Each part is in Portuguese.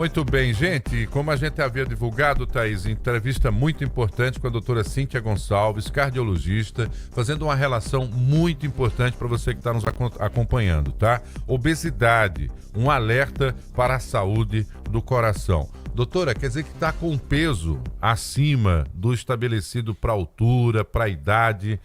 Muito bem, gente. Como a gente havia divulgado, Thaís, entrevista muito importante com a doutora Cíntia Gonçalves, cardiologista, fazendo uma relação muito importante para você que está nos acompanhando, tá? Obesidade, um alerta para a saúde do coração. Doutora, quer dizer que está com peso acima do estabelecido para a altura, para a idade.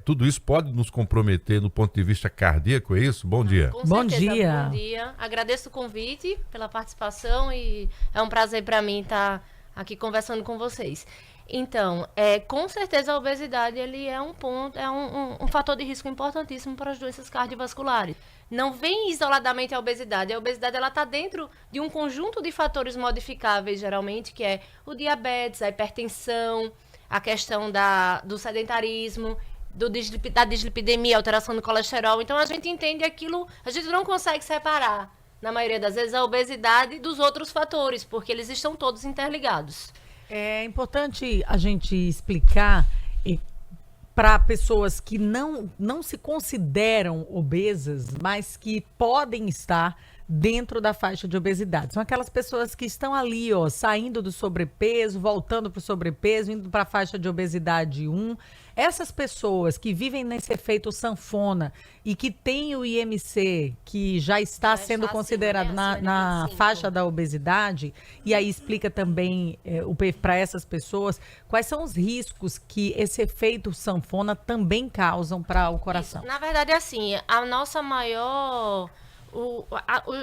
Tudo isso pode nos comprometer do ponto de vista cardíaco, é isso? Bom dia. Com certeza, Bom dia. Bom dia. Agradeço o convite pela participação e é um prazer para mim estar aqui conversando com vocês. Então, com certeza a obesidade ele é um fator de risco importantíssimo para as doenças cardiovasculares. Não vem isoladamente a obesidade. A obesidade ela está dentro de um conjunto de fatores modificáveis, geralmente, que é o diabetes, a hipertensão, a questão do sedentarismo, da dislipidemia, alteração do colesterol. Então, a gente entende aquilo, a gente não consegue separar, na maioria das vezes, a obesidade dos outros fatores, porque eles estão todos interligados. É importante a gente explicar para pessoas que não se consideram obesas, mas que podem estar dentro da faixa de obesidade. São aquelas pessoas que estão ali, ó, saindo do sobrepeso, voltando para o sobrepeso, indo para a faixa de obesidade 1. Essas pessoas que vivem nesse efeito sanfona e que têm o IMC, que já está sendo considerado na faixa da obesidade, e aí explica também para essas pessoas quais são os riscos que esse efeito sanfona também causam para o coração. Na verdade, assim, a nossa maior...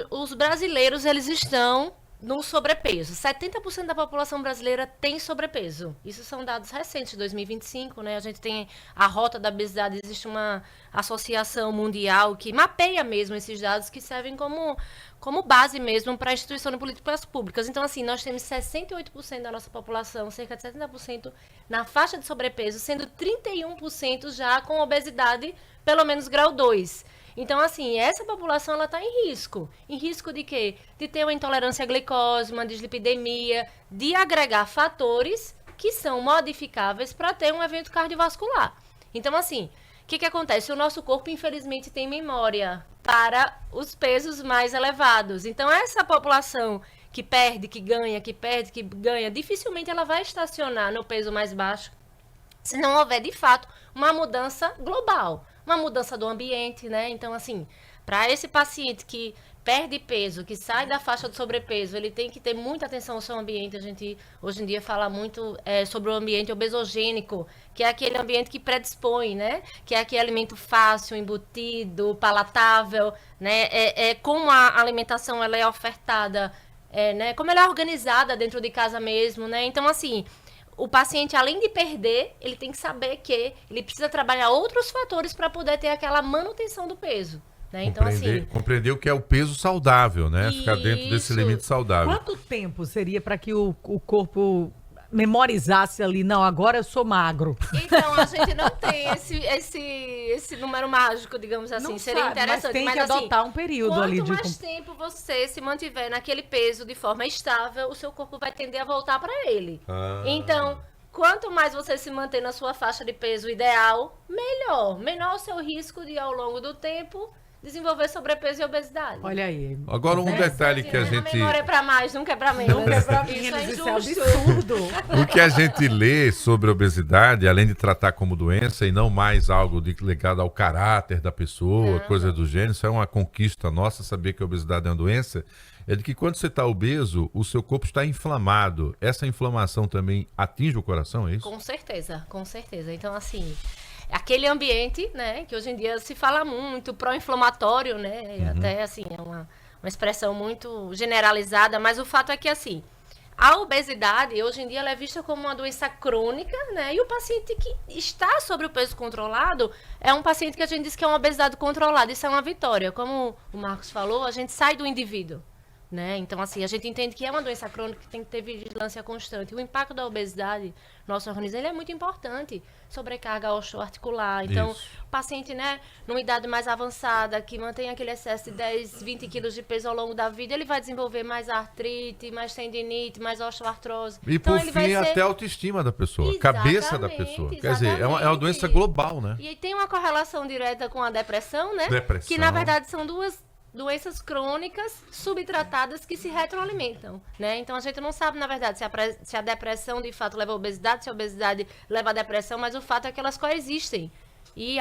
os brasileiros, eles estão no sobrepeso. 70% da população brasileira tem sobrepeso. Isso são dados recentes, de 2025, né? A gente tem a Rota da Obesidade, existe uma associação mundial que mapeia mesmo esses dados, que servem como base mesmo para a instituição de políticas públicas. Então, assim, nós temos 68% da nossa população, cerca de 70% na faixa de sobrepeso, sendo 31% já com obesidade, pelo menos grau 2. Então, assim, essa população ela está em risco. Em risco de quê? De ter uma intolerância à glicose, uma dislipidemia, de agregar fatores que são modificáveis para ter um evento cardiovascular. Então, assim, o que acontece? O nosso corpo, infelizmente, tem memória para os pesos mais elevados. Então, essa população que perde, que ganha, que perde, que ganha, dificilmente ela vai estacionar no peso mais baixo, se não houver, de fato, uma mudança global. Uma mudança do ambiente, né? Então, assim, para esse paciente que perde peso, que sai da faixa do sobrepeso, ele tem que ter muita atenção ao seu ambiente. A gente, hoje em dia, fala muito sobre o ambiente obesogênico, que é aquele ambiente que predispõe, né? Que é aquele alimento fácil, embutido, palatável, né? Como a alimentação ela é ofertada, né? Como ela é organizada dentro de casa mesmo, né? Então, assim... O paciente, além de perder, ele tem que saber que ele precisa trabalhar outros fatores para poder ter aquela manutenção do peso. Né? Então, assim, compreender o que é o peso saudável, né? Ficar dentro desse limite saudável. Quanto tempo seria para que o corpo memorizasse ali, não, agora eu sou magro? Então, a gente não tem esse número mágico, digamos assim. Não seria sabe, interessante. mas tem que adotar assim, um período ali de... Quanto mais tempo você se mantiver naquele peso de forma estável, o seu corpo vai tender a voltar para ele. Então, quanto mais você se manter na sua faixa de peso ideal, melhor. Menor o seu risco de, ao longo do tempo, desenvolver sobrepeso e obesidade. Olha aí. Agora, um detalhe que a gente... A memória é para mais, nunca é para menos. Nunca é para menos, isso é absurdo. O que a gente lê sobre obesidade, além de tratar como doença e não mais algo ligado ao caráter da pessoa, coisa do gênero, isso é uma conquista nossa, saber que a obesidade é uma doença, é de que quando você está obeso, o seu corpo está inflamado. Essa inflamação também atinge o coração, é isso? Com certeza, com certeza. Então, assim... Aquele ambiente, né, que hoje em dia se fala muito, pró-inflamatório, né, até assim, é uma expressão muito generalizada, mas o fato é que, assim, a obesidade, hoje em dia, ela é vista como uma doença crônica, né, e o paciente que está sobre o peso controlado é um paciente que a gente diz que é uma obesidade controlada, isso é uma vitória. Como o Marcos falou, a gente sai do indivíduo. Né? Então, assim, a gente entende que é uma doença crônica que tem que ter vigilância constante. O impacto da obesidade no nosso organismo ele é muito importante. Sobrecarga osteoarticular. Então, o paciente, né, numa idade mais avançada, que mantém aquele excesso de 10, 20 quilos de peso ao longo da vida, ele vai desenvolver mais artrite, mais tendinite, mais osteoartrose. E, então, por fim, até a autoestima da pessoa, a cabeça da pessoa. Quer dizer, é uma doença global, né? E tem uma correlação direta com a depressão, né? Depressão. Que, na verdade, são duas doenças crônicas subtratadas que se retroalimentam, né? Então a gente não sabe, na verdade, se a depressão de fato leva à obesidade, se a obesidade leva à depressão, mas o fato é que elas coexistem. E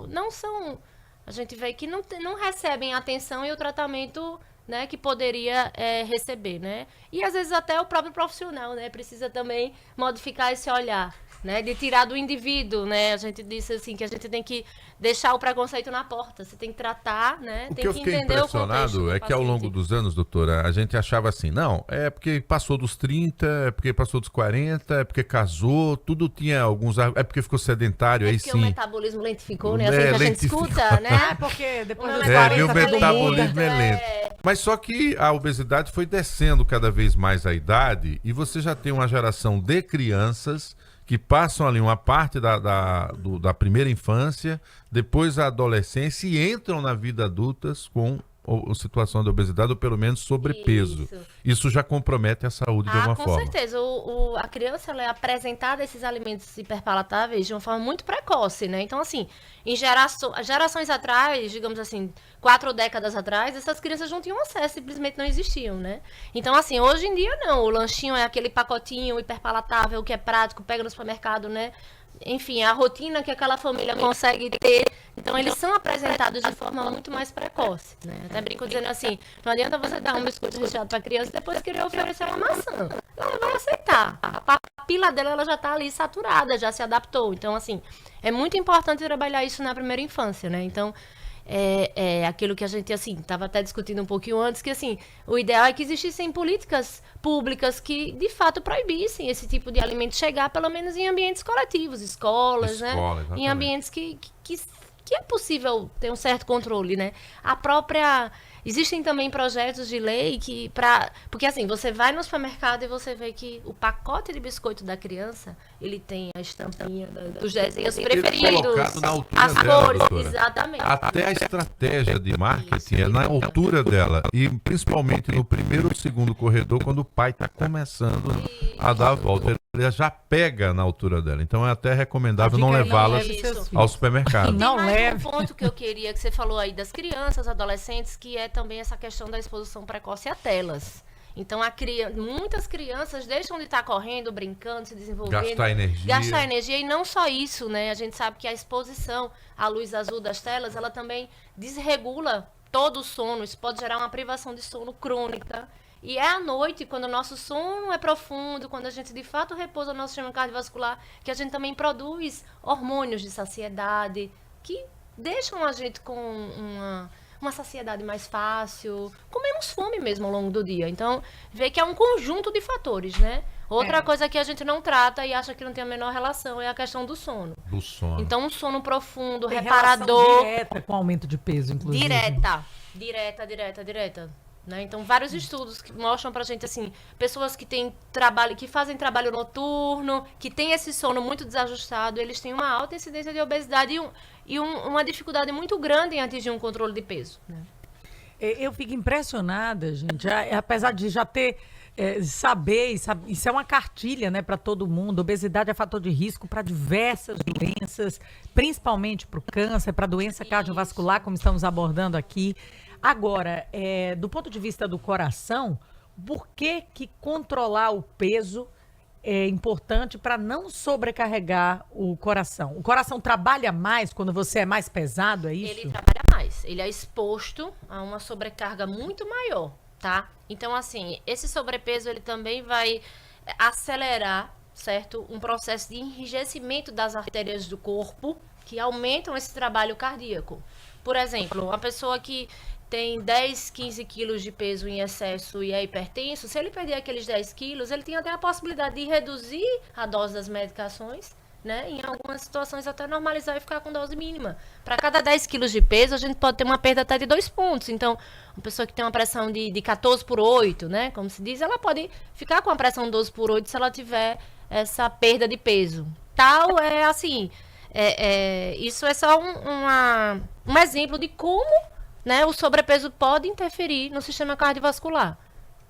não são... A gente vê que não recebem a atenção e o tratamento, né, que poderia receber, né? E às vezes até o próprio profissional, né, precisa também modificar esse olhar, né, de tirar do indivíduo, né? A gente disse assim que a gente tem que deixar o preconceito na porta, você tem que tratar, né? O Tem que eu que fiquei entender o contexto impressionado do é que ao longo paciente. dos anos, doutora, a gente achava assim, não, é porque passou dos 30, é porque passou dos 40, é porque casou, tudo tinha alguns... É porque ficou sedentário, aí Porque o sim. metabolismo lentificou, né? Assim que a gente lentificou. escuta, né? Ah, porque depois O dos meu 40 meu tudo muda. metabolismo é é. lento. Mas só que a obesidade foi descendo cada vez mais a idade e você já tem uma geração de crianças que passam ali uma parte da primeira infância, depois a adolescência e entram na vida adultas com a situação de obesidade ou pelo menos sobrepeso. Isso já compromete a saúde de alguma Com forma. certeza. A criança ela é apresentada a esses alimentos hiperpalatáveis de uma forma muito precoce, né? Então, assim, em gerações atrás, digamos assim, 4 décadas atrás, essas crianças não tinham acesso, simplesmente não existiam, né? Então, assim, hoje em dia não. O lanchinho é aquele pacotinho hiperpalatável que é prático, pega no supermercado, né? Enfim, a rotina que aquela família consegue ter. Então, eles são apresentados de forma muito mais precoce, né? Até brinco dizendo assim, não adianta você dar um biscoito recheado para a criança e depois querer oferecer uma maçã. Ela vai aceitar. A papila dela ela já está ali saturada, já se adaptou. Então, assim, é muito importante trabalhar isso na primeira infância, né? Então, é aquilo que a gente, assim, estava até discutindo um pouquinho antes, que, assim, o ideal é que existissem políticas públicas que, de fato, proibissem esse tipo de alimento chegar, pelo menos em ambientes coletivos, escolas, né? Exatamente. Em ambientes que é possível ter um certo controle, né? Existem também projetos de lei porque assim, você vai no supermercado e você vê que o pacote de biscoito da criança, ele tem a estampinha dos desenhos preferidos, colocado na altura as dela, cores, doutora. exatamente. Até a estratégia de marketing é na altura dela. E principalmente no primeiro ou segundo corredor, quando o pai está começando a dar a volta. Ele já pega na altura dela. Então é até recomendável não A dica é levá-las leve seus Isso. filhos. ao supermercado. Tem Não mais leve. um ponto que eu queria que você falou aí das crianças, adolescentes, que é também essa questão da exposição precoce a telas. Então, muitas crianças deixam de estar correndo, brincando, se desenvolvendo. Gastar energia. E não só isso, né? A gente sabe que a exposição à luz azul das telas, ela também desregula todo o sono. Isso pode gerar uma privação de sono crônica. E é à noite, quando o nosso sono é profundo, quando a gente de fato repousa o nosso sistema cardiovascular, que a gente também produz hormônios de saciedade, que deixam a gente com uma saciedade mais fácil, com menos fome mesmo ao longo do dia. Então, vê que é um conjunto de fatores, né? Outra coisa que a gente não trata e acha que não tem a menor relação é a questão do sono. Do sono. Então, um sono profundo, Tem reparador. relação direta com aumento de peso, inclusive. Direta. Né? Então, vários estudos que mostram pra gente, assim, pessoas que fazem trabalho noturno, que têm esse sono muito desajustado, eles têm uma alta incidência de obesidade e uma dificuldade muito grande em atingir um controle de peso. Né? Eu fico impressionada, gente, apesar de já ter saber, isso é uma cartilha, né, para todo mundo. Obesidade é fator de risco para diversas doenças, principalmente para o câncer, para doença cardiovascular, como estamos abordando aqui. Agora, do ponto de vista do coração, por que controlar o peso é importante para não sobrecarregar o coração? O coração trabalha mais quando você é mais pesado, é isso? Ele trabalha mais, ele é exposto a uma sobrecarga muito maior, tá? Então, assim, esse sobrepeso, ele também vai acelerar, certo? Um processo de enrijecimento das artérias do corpo, que aumentam esse trabalho cardíaco. Por exemplo, uma pessoa que tem 10, 15 quilos de peso em excesso e é hipertenso, se ele perder aqueles 10 quilos, ele tem até a possibilidade de reduzir a dose das medicações, né? Em algumas situações até normalizar e ficar com dose mínima. Para cada 10 quilos de peso, a gente pode ter uma perda até de 2 pontos. Então, uma pessoa que tem uma pressão de 14/8, né? Como se diz, ela pode ficar com a pressão 12/8 se ela tiver essa perda de peso. Tal é assim, isso é só um exemplo de como, né, o sobrepeso pode interferir no sistema cardiovascular.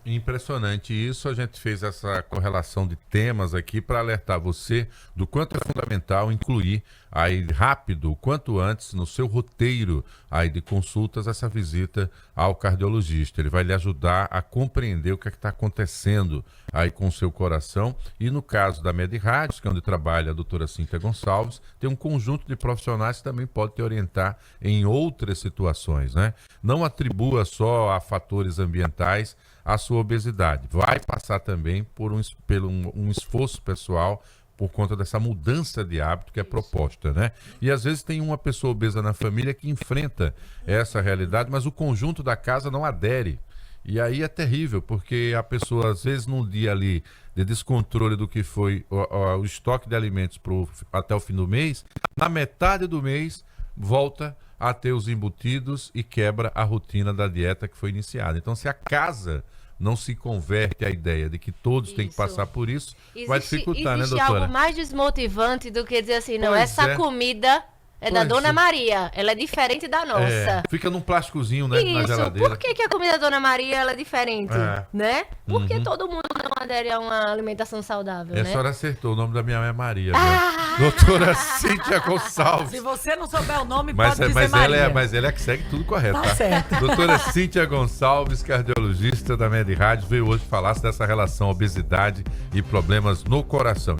Impressionante isso, a gente fez essa correlação de temas aqui para alertar você do quanto é fundamental incluir aí rápido, o quanto antes, no seu roteiro aí de consultas, essa visita ao cardiologista. Ele vai lhe ajudar a compreender o que é que está acontecendo aí com o seu coração. E no caso da Mediradios, que é onde trabalha a doutora Cíntia Gonçalves, tem um conjunto de profissionais que também pode te orientar em outras situações, né? Não atribua só a fatores ambientais a sua obesidade. Vai passar também por um esforço pessoal por conta dessa mudança de hábito que é proposta, né? E às vezes tem uma pessoa obesa na família que enfrenta essa realidade, mas o conjunto da casa não adere. E aí é terrível, porque a pessoa, às vezes, num dia ali de descontrole do que foi o estoque de alimentos até o fim do mês, na metade do mês volta a ter os embutidos e quebra a rotina da dieta que foi iniciada. Então, se a casa não se converte à ideia de que todos têm que passar por isso, vai dificultar, né, doutora? Existe algo mais desmotivante do que dizer assim, não, Pois essa é. comida é da Pois Dona é. Maria, ela é diferente da nossa. Fica num plásticozinho, né, na Isso, geladeira. por que a comida da Dona Maria ela é diferente, É. né? Porque todo mundo não adere a uma alimentação saudável, E a né? senhora acertou, o nome da minha mãe é Maria. Né? Doutora Cíntia Gonçalves. Se você não souber o nome, Mas, pode dizer mas, Maria. mas ela é que segue tudo correto, Tá certo. Doutora Cíntia Gonçalves, cardiologista da Mediradios, veio hoje falar dessa relação obesidade e problemas no coração.